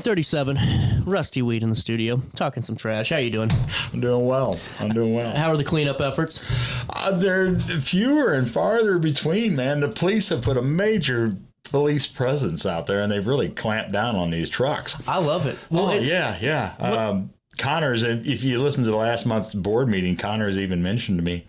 9:37, Rusty Weed in the studio, talking some trash. How you doing? I'm doing well. How are the cleanup efforts? They're fewer and farther between, man. The police have put a major police presence out there, and they've really clamped down on these trucks. I love it. Well, yeah. Connors, and if you listen to the last month's board meeting, Connors even mentioned to me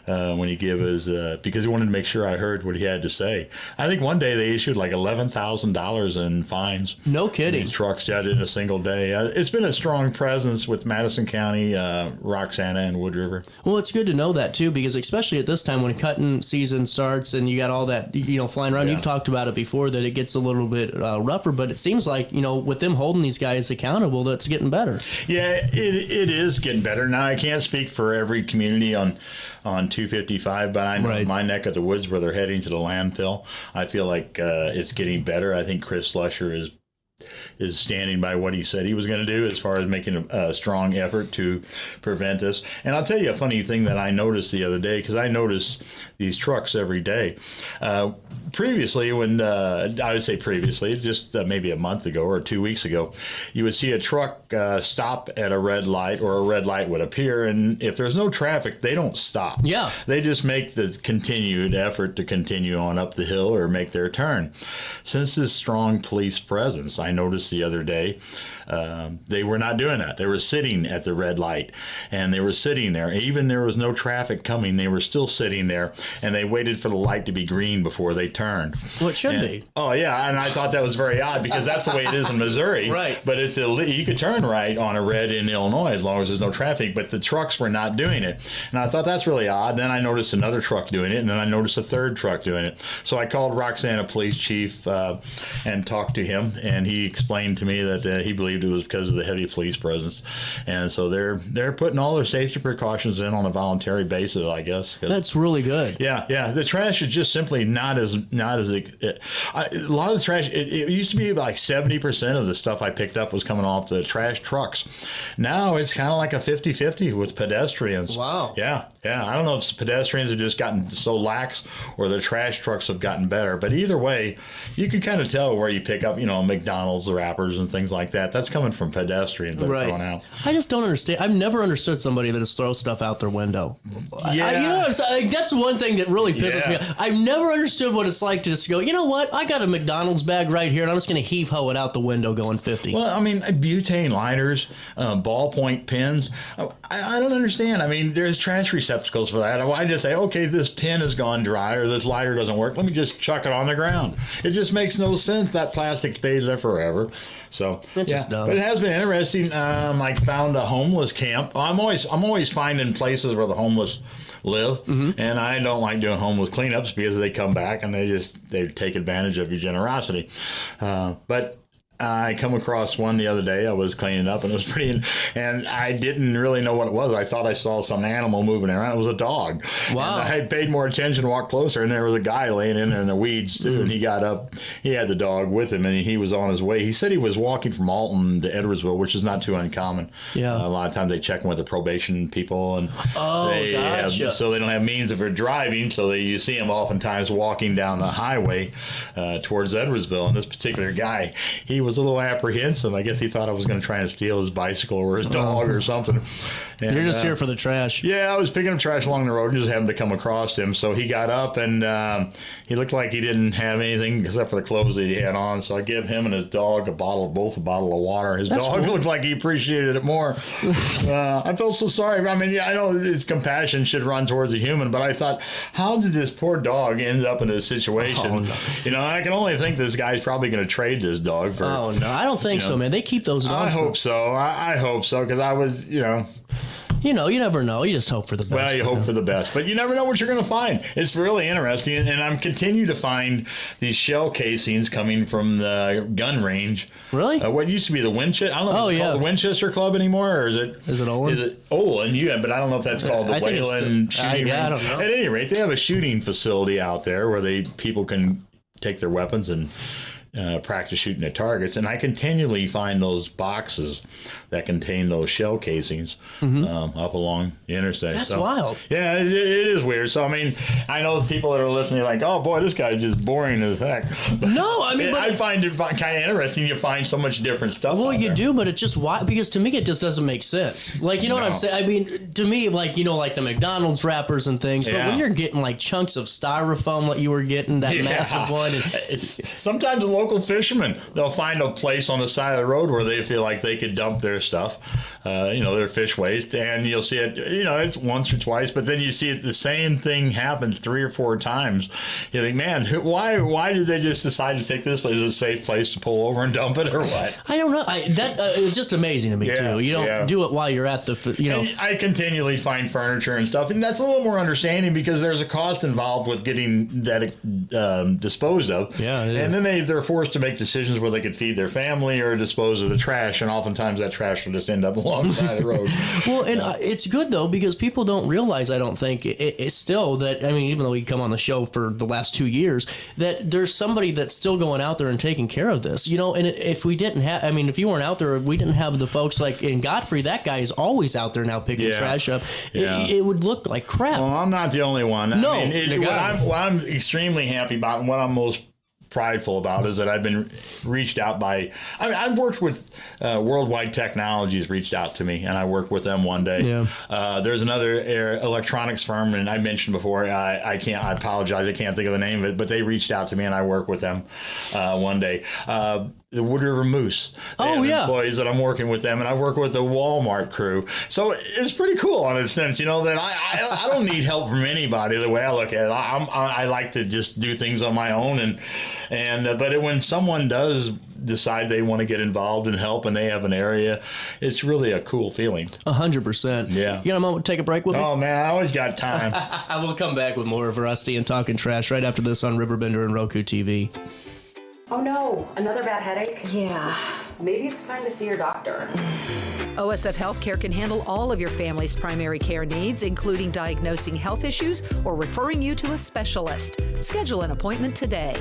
when he gave his, because he wanted to make sure I heard what he had to say. I think one day they issued like $11,000 in fines. No kidding. These trucks in a single day. It's been a strong presence with Madison County, Roxana, and Wood River. Well, it's good to know that too, because especially at this time when cutting season starts and you got all that, flying around, You've talked about it before that it gets a little bit rougher, but it seems like, with them holding these guys accountable, that's getting better. Yeah, it is getting better. Now, I can't speak for every community on 255, but I know my neck of the woods where they're heading to the landfill, I feel like it's getting better. I think Chris Slusher is standing by what he said he was going to do as far as making a strong effort to prevent this. And I'll tell you a funny thing that I noticed the other day, because I notice these trucks every day. Previously, I would say previously, just maybe a month ago or 2 weeks ago, you would see a truck stop at a red light, or a red light would appear, and if there's no traffic, they don't stop. Yeah. They just make the continued effort to continue on up the hill or make their turn. Since this strong police presence, I noticed the other day, they were not doing that. They were sitting at the red light, and they were sitting there. Even there was no traffic coming, they were still sitting there, and they waited for the light to be green before they turned. Well, it should be. Oh, yeah, and I thought that was very odd, because that's the way it is in Missouri. Right. But you could turn right on a red in Illinois as long as there's no traffic, but the trucks were not doing it. And I thought that's really odd. Then I noticed another truck doing it, and then I noticed a third truck doing it. So I called Roxana Police Chief and talked to him, and he explained to me that he believed it was because of the heavy police presence. And so they're putting all their safety precautions in on a voluntary basis, I guess. That's really good. Yeah. The trash is just simply not as a lot of the trash, it used to be like 70% of the stuff I picked up was coming off the trash trucks. Now it's kind of like a 50-50 with pedestrians. Wow. Yeah. I don't know if pedestrians have just gotten so lax or the trash trucks have gotten better, but either way, you can kind of tell where you pick up, McDonald's wrappers and things like that. That's coming from pedestrians that are throwing out. I just don't understand. I've never understood somebody that just throws stuff out their window. Yeah. That's one thing that really pisses me off. I've never understood what it's like to just go, you know what? I got a McDonald's bag right here, and I'm just going to heave-ho it out the window going 50. Well, butane lighters, ballpoint pens. I don't understand. There's trash receptacles for that. Why just say, okay, this pen has gone dry or this lighter doesn't work, let me just chuck it on the ground. It just makes no sense. That plastic stays there forever. So, just dumb. But it has been interesting. I found a homeless camp. I'm always finding places where the homeless live, and I don't like doing homeless cleanups because they come back and they take advantage of your generosity. But I come across one the other day. I was cleaning up, and it was pretty, and I didn't really know what it was. I thought I saw some animal moving around. It was a dog. Wow. And I paid more attention, walked closer, and there was a guy laying in there in the weeds too. And he got up. He had the dog with him, and he was on his way. He said he was walking from Alton to Edwardsville, which is not too uncommon. Yeah. A lot of times they check him with the probation people, and gotcha. so they don't have means of driving. So you see him oftentimes walking down the highway towards Edwardsville. And this particular guy, he was a little apprehensive. I guess he thought I was going to try and steal his bicycle or his dog or something. And, you're just here for the trash. Yeah, I was picking up trash along the road and just happened to come across him. So he got up, and he looked like he didn't have anything except for the clothes that he had on. So I give him and his dog both a bottle of water. His dog looked like he appreciated it more. I felt so sorry. I know it's compassion should run towards a human, but I thought, how did this poor dog end up in this situation? Oh, no. I can only think this guy's probably going to trade this dog for. Oh no, I don't think so, man. They keep those dogs. I hope so. I hope so, because I was, you never know. You just hope for the best. Well, you hope for the best, but you never know what you're going to find. It's really interesting, and I'm continue to find these shell casings coming from the gun range. Really? What used to be the Winchester? I don't know if it's called the Winchester Club anymore, or is it Olin? Is it Olin? Yeah, but I don't know if that's called the Wayland shooting range. I don't know. At any rate, they have a shooting facility out there where people can take their weapons and practice shooting at targets, and I continually find those boxes that contain those shell casings up along the interstate. That's wild. Yeah, it is weird. So, I mean, I know people that are listening like, oh, boy, this guy's just boring as heck. No, I mean, I find it kind of interesting. You find so much different stuff. Well, you do, but it's just why? Because to me, it just doesn't make sense. Like, you know what I'm saying? I mean, to me, like, you know, like the McDonald's wrappers and things. But when you're getting like chunks of styrofoam, like you were getting that massive one, it's sometimes the local fishermen, they'll find a place on the side of the road where they feel like they could dump their stuff, their fish waste, and you'll see it. You know, it's once or twice, but then you see it. The same thing happens 3 or 4 times. You think, man, why did they just decide to take this place as a safe place to pull over and dump it, or what? I don't know. It's just amazing to me too. You don't do it while you're at the. You know, and I continually find furniture and stuff, and that's a little more understanding because there's a cost involved with getting that disposed of. Yeah, and then they're forced to make decisions where they could feed their family or dispose of the trash, and oftentimes that trash will just end up alongside the road. Well, and it's good though because people don't realize. I don't think it's still that. I mean, even though we come on the show for the last 2 years, that there's somebody that's still going out there and taking care of this. You know, and if we didn't have, I mean, if you weren't out there, if we didn't have the folks like in Godfrey, that guy is always out there now picking trash up. Yeah. It would look like crap. Well, I'm not the only one. No, I mean, what I'm extremely happy about and what I'm most prideful about is that I've been reached out by. I've worked with Worldwide Technologies reached out to me, and I worked with them one day. Yeah. There's another electronics firm, and I mentioned before. I apologize. I can't think of the name of it, but they reached out to me, and I worked with them one day. The Wood River Moose. They have employees that I'm working with them, and I work with the Walmart crew. So it's pretty cool in a sense, you know, that I don't need help from anybody. The way I look at it, I like to just do things on my own, but when someone does decide they want to get involved and help, and they have an area, it's really a cool feeling. 100%. Yeah. You got a moment to take a break with me? Oh man, I always got time. I will come back with more of Rusty and Talking Trash right after this on RiverBender and Roku TV. Oh no, another bad headache? Yeah. Maybe it's time to see your doctor. OSF Healthcare can handle all of your family's primary care needs, including diagnosing health issues or referring you to a specialist. Schedule an appointment today.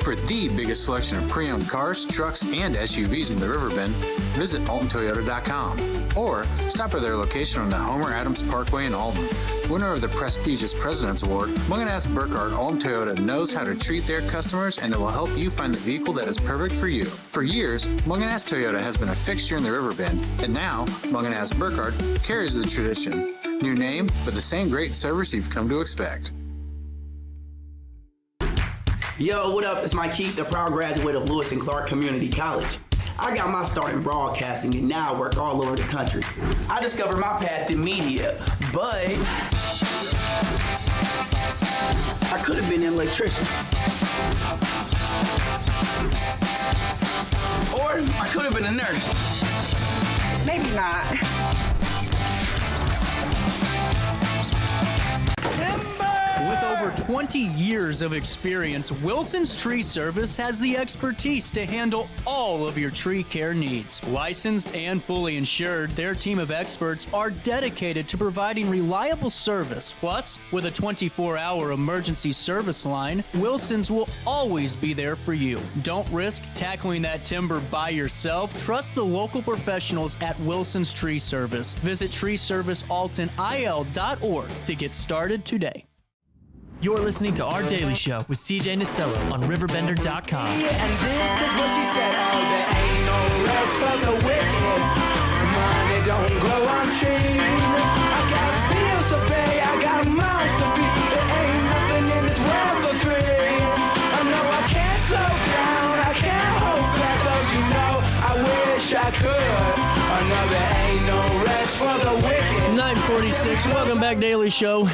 For the biggest selection of pre-owned cars, trucks, and SUVs in the Riverbend, visit AltonToyota.com or stop by their location on the Homer Adams Parkway in Alton. Winner of the prestigious President's Award, Munganast Burkhardt Alton Toyota knows how to treat their customers, and they will help you find the vehicle that is perfect for you. For years, Munganast Toyota has been a fixture in the Riverbend, and now Munganast Burkhardt carries the tradition. New name, but the same great service you've come to expect. Yo, what up? It's Mike Keith, the proud graduate of Lewis and Clark Community College. I got my start in broadcasting and now I work all over the country. I discovered my path in media, but I could have been an electrician. Or I could have been a nurse. Maybe not. With over 20 years of experience, Wilson's Tree Service has the expertise to handle all of your tree care needs. Licensed and fully insured, their team of experts are dedicated to providing reliable service. Plus, with a 24-hour emergency service line, Wilson's will always be there for you. Don't risk tackling that timber by yourself. Trust the local professionals at Wilson's Tree Service. Visit treeservicealtonil.org to get started today. You're listening to Our Daily Show with CJ Nasello on RiverBender.com. And this is what she said, oh, there ain't no rest for the wicked. Money don't grow on trees. I got bills to pay, I got mouths to feed. There ain't nothing in this world for free. I know I can't slow down, I can't hold back, though you know I wish I could. I know there ain't no rest for the wicked. 9:46, welcome back, Daily Show.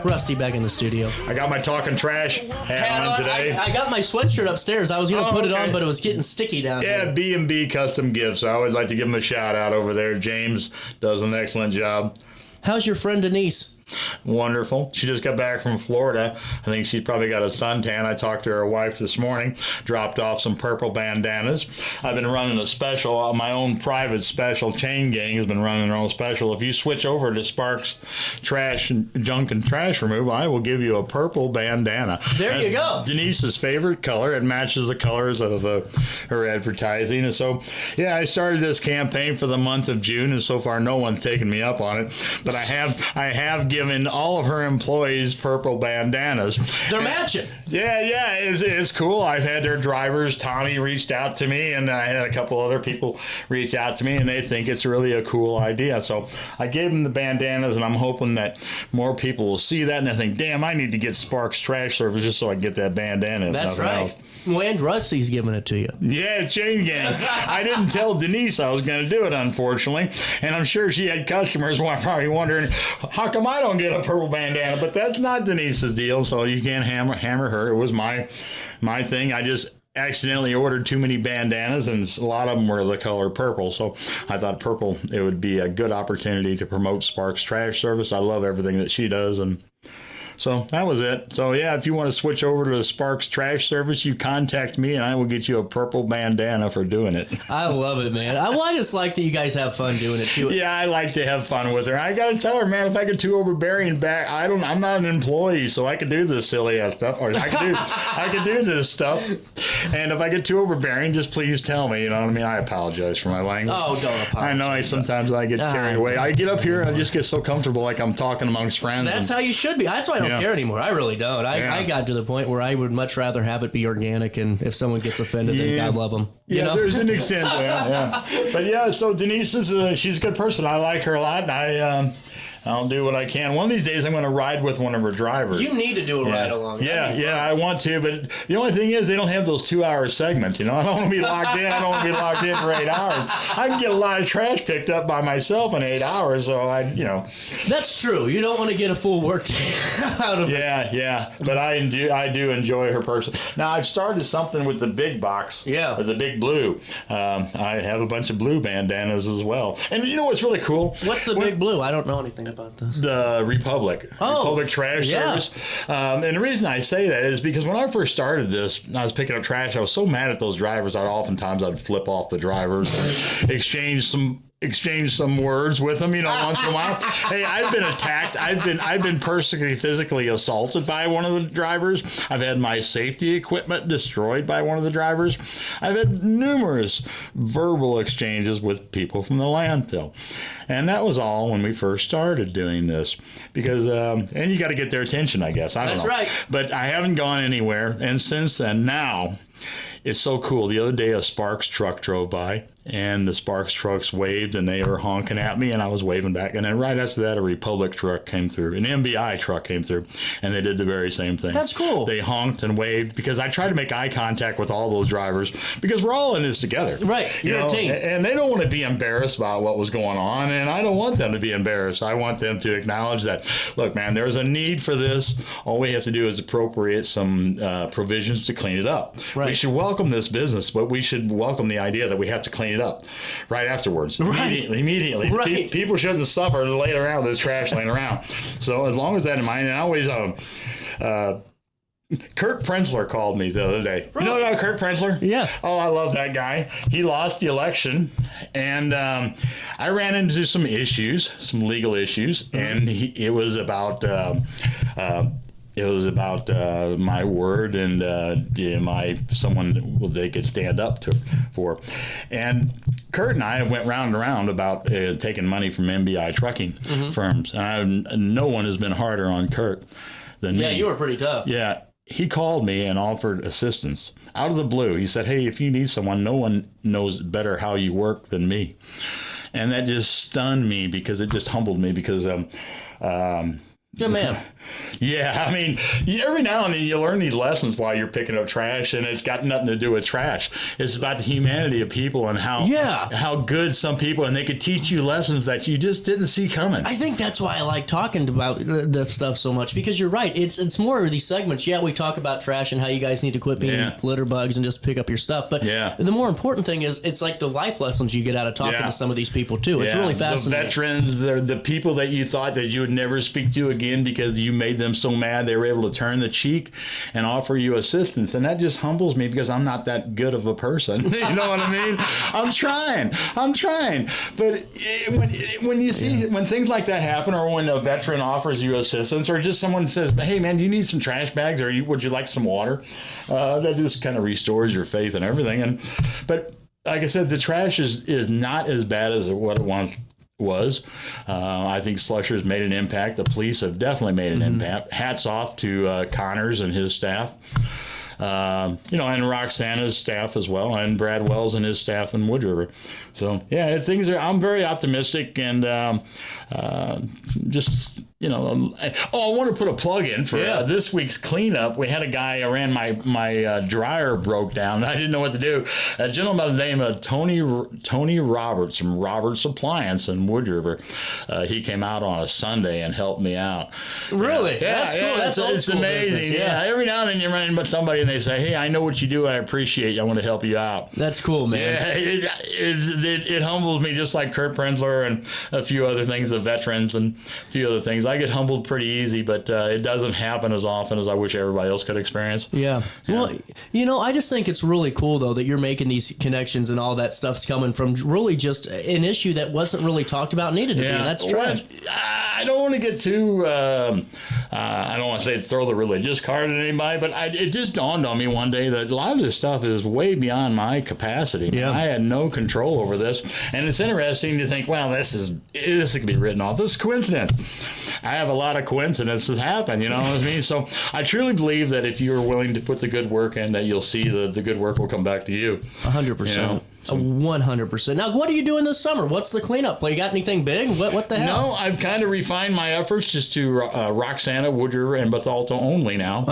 Rusty back in the studio. I got my Talking Trash hat on today. I got my sweatshirt upstairs. I was going to put it on, but it was getting sticky down here. Yeah, B&B Custom Gifts. I always like to give him a shout out over there. James does an excellent job. How's your friend Denise? Wonderful. She just got back from Florida. I think she's probably got a suntan. I talked to her wife this morning, dropped off some purple bandanas. I've been running a special, my own private special. Chain Gang has been running their own special. If you switch over to Sparks Trash and Junk and Trash Removal, I will give you a purple bandana. There you go. Denise's favorite color. It matches the colors of her advertising. And so, yeah, I started this campaign for the month of June, and so far no one's taken me up on it. But I have given all of her employees purple bandanas. They're matching. Yeah, it's cool. I've had their drivers, Tommy reached out to me, and I had a couple other people reach out to me, and they think it's really a cool idea. So I gave them the bandanas, and I'm hoping that more people will see that, and they think, damn, I need to get Sparks Trash Service just so I can get that bandana. That's right. Else. Well, and Rusty's giving it to you. Yeah, Chain Gang. I didn't tell Denise I was going to do it, unfortunately. And I'm sure she had customers probably wondering, how come I don't get a purple bandana? But that's not Denise's deal, so you can't hammer her. It was my thing. I just accidentally ordered too many bandanas, and a lot of them were the color purple. So I thought purple, it would be a good opportunity to promote Sparks Trash Service. I love everything that she does, and so that was it. So, yeah, if you want to switch over to the Sparks Trash Service, you contact me, and I will get you a purple bandana for doing it. I love it, man. I just like that you guys have fun doing it, too. Yeah, I like to have fun with her. I got to tell her, man, if I get too overbearing back, I'm not an employee, so I can do this silly ass stuff. Or I can do this stuff. And if I get too overbearing, just please tell me. You know what I mean? I apologize for my language. Oh, don't apologize. I know sometimes I get carried away. I get up here and I just get so comfortable, like I'm talking amongst friends. That's how you should be. That's why I don't care anymore. I really don't. I got to the point where I would much rather have it be organic, and if someone gets offended, then God love them. You know? There's an extent. But yeah, so Denise she's a good person. I like her a lot. And I'll do what I can. One of these days, I'm going to ride with one of her drivers. You need to do a ride along. Yeah, I want to. But the only thing is, they don't have those 2-hour segments. You know, I don't want to be locked in. I don't want to be locked in for 8 hours. I can get a lot of trash picked up by myself in 8 hours. So That's true. You don't want to get a full work day out of it. Yeah. But I do enjoy her person. Now I've started something with the big box. Yeah. The big blue. I have a bunch of blue bandanas as well. And you know what's really cool? What's the big blue? I don't know anything about this. The Republic Trash Service. And the reason I say that is because when I first started this, I was picking up trash. I was so mad at those drivers. I'd flip off the drivers, exchange some words with them, once in a while. Hey, I've been attacked. I've been personally, physically assaulted by one of the drivers. I've had my safety equipment destroyed by one of the drivers. I've had numerous verbal exchanges with people from the landfill. And that was all when we first started doing this. Because, and you got to get their attention, I guess. I don't know. That's right. But I haven't gone anywhere. And since then, now, it's so cool. The other day, a Sparks truck drove by, and the Sparks trucks waved, and they were honking at me, and I was waving back. And then right after that, a Republic truck came through, an MBI truck came through, and they did the very same thing. That's cool. They honked and waved, because I tried to make eye contact with all those drivers, because we're all in this together. Right. You're a team. And they don't want to be embarrassed about what was going on, and I don't want them to be embarrassed. I want them to acknowledge that, look, man, there's a need for this. All we have to do is appropriate some provisions to clean it up. Right. We should welcome this business, but we should welcome the idea that we have to clean it up right afterwards. Right. Immediately. Right. People shouldn't suffer to lay around this trash laying around. So as long as that in mind, and I always Kurt Prenzler called me the other day. Really? You know Kurt Prenzler? Yeah. Oh, I love that guy. He lost the election, and I ran into some issues, some legal issues, and it was about my word and someone they could stand up for. And Kurt and I went round and round about taking money from MBI trucking firms. And no one has been harder on Kurt than me. Yeah, you were pretty tough. Yeah. He called me and offered assistance out of the blue. He said, hey, if you need someone, no one knows better how you work than me. And that just stunned me, because it just humbled me, because good man. Yeah, I mean, every now and then you learn these lessons while you're picking up trash, and it's got nothing to do with trash. It's about the humanity of people and how good some people, and they could teach you lessons that you just didn't see coming. I think that's why I like talking about this stuff so much, because you're right. It's more of these segments. Yeah, we talk about trash and how you guys need to quit being litter bugs and just pick up your stuff. But the more important thing is it's like the life lessons you get out of talking to some of these people too. It's really fascinating. The veterans, they're the people that you thought that you would never speak to again because you made them so mad they were able to turn the cheek and offer you assistance, and that just humbles me because I'm not that good of a person. You know what I mean? I'm trying, but when you see when things like that happen, or when a veteran offers you assistance, or just someone says, "Hey man, do you need some trash bags, or would you like some water?" That just kind of restores your faith and everything. But like I said, the trash is not as bad as what it once was. I think Slusher's made an impact. The police have definitely made an impact. Hats off to Connors and his staff. And Roxana's staff as well, and Brad Wells and his staff in Wood River. So I'm very optimistic, and I want to put a plug in for this week's cleanup. We had a guy, I ran my dryer broke down. I didn't know what to do. A gentleman by the name of Tony Roberts from Roberts Appliance in Wood River. He came out on a Sunday and helped me out. Really? Yeah, that's cool. It's amazing. Business, every now and then you're running with somebody and they say, "Hey, I know what you do. I appreciate you. I want to help you out." That's cool, man. Yeah, it humbles me, just like Kurt Prenzler and a few other things, the veterans and a few other things. I get humbled pretty easy, but it doesn't happen as often as I wish everybody else could experience. Yeah. Well, I just think it's really cool, though, that you're making these connections and all that stuff's coming from really just an issue that wasn't really talked about, needed to be, and that's trash. I don't want to get too, I don't want to say throw the religious card at anybody, but it just dawned on me one day that a lot of this stuff is way beyond my capacity. Yeah. I had no control over this, and it's interesting to think, well, this can be written off. This is coincidence. I have a lot of coincidences happen, you know what I mean? So I truly believe that if you're willing to put the good work in, that you'll see the good work will come back to you. 100%. 100%. Now, what are you doing this summer? What's the cleanup? You got anything big? What the hell? No, I've kind of refined my efforts just to Roxana, Wood River, and Bethalto only now.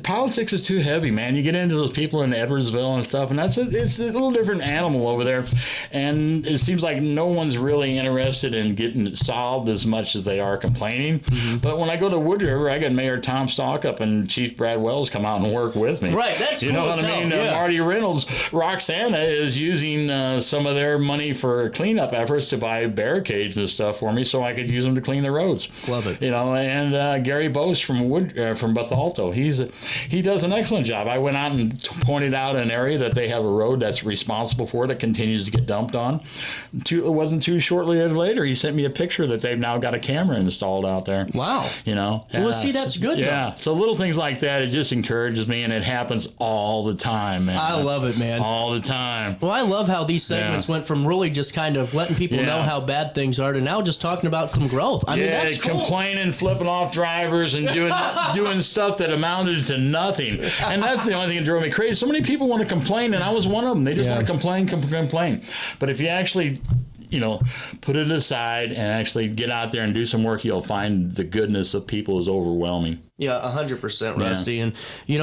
Politics is too heavy, man. You get into those people in Edwardsville and stuff, and it's a little different animal over there. And it seems like no one's really interested in getting it solved as much as they are complaining. But when I go to Wood River, I got Mayor Tom Stalkup and Chief Brad Wells come out and work with me. Right, that's cool. You know what I mean? Marty Reynolds, Roxana is using some of their money for cleanup efforts to buy barricades and stuff for me, so I could use them to clean the roads. Love it. And Gary Bose from Bethalto, he does an excellent job. I went out and pointed out an area that they have a road that's responsible for it that continues to get dumped on. It wasn't too shortly later, he sent me a picture that they've now got a camera installed out there. Wow. Well, see, that's good. Yeah. So little things like that, it just encourages me, and it happens all the time, man. I love it, man. All the time. Well, I love how these segments went from really just kind of letting people know how bad things are to now just talking about some growth. I mean, that's cool. Complaining, flipping off drivers, and doing stuff that amounted to nothing. And that's the only thing that drove me crazy. So many people want to complain, and I was one of them. They just want to complain. But if you actually put it aside and actually get out there and do some work, you'll find the goodness of people is overwhelming. Yeah, 100%, Rusty. And,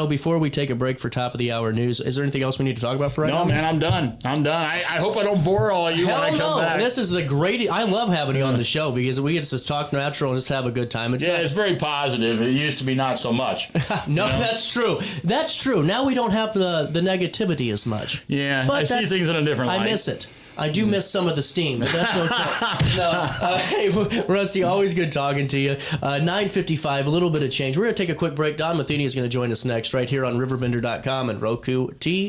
before we take a break for top of the hour news, is there anything else we need to talk about for right now? No, man, I'm done. I hope I don't bore all of you when I come back. This is the great. I love having you on the show because we get to talk natural and just have a good time. It's very positive. It used to be not so much. No, that's true. That's true. Now we don't have the negativity as much. Yeah, but I see things in a different light. I miss it. I do miss some of the steam, but that's okay. Hey, Rusty, always good talking to you. 9:55, a little bit of change. We're going to take a quick break. Don Matheny is going to join us next right here on RiverBender.com and Roku TV.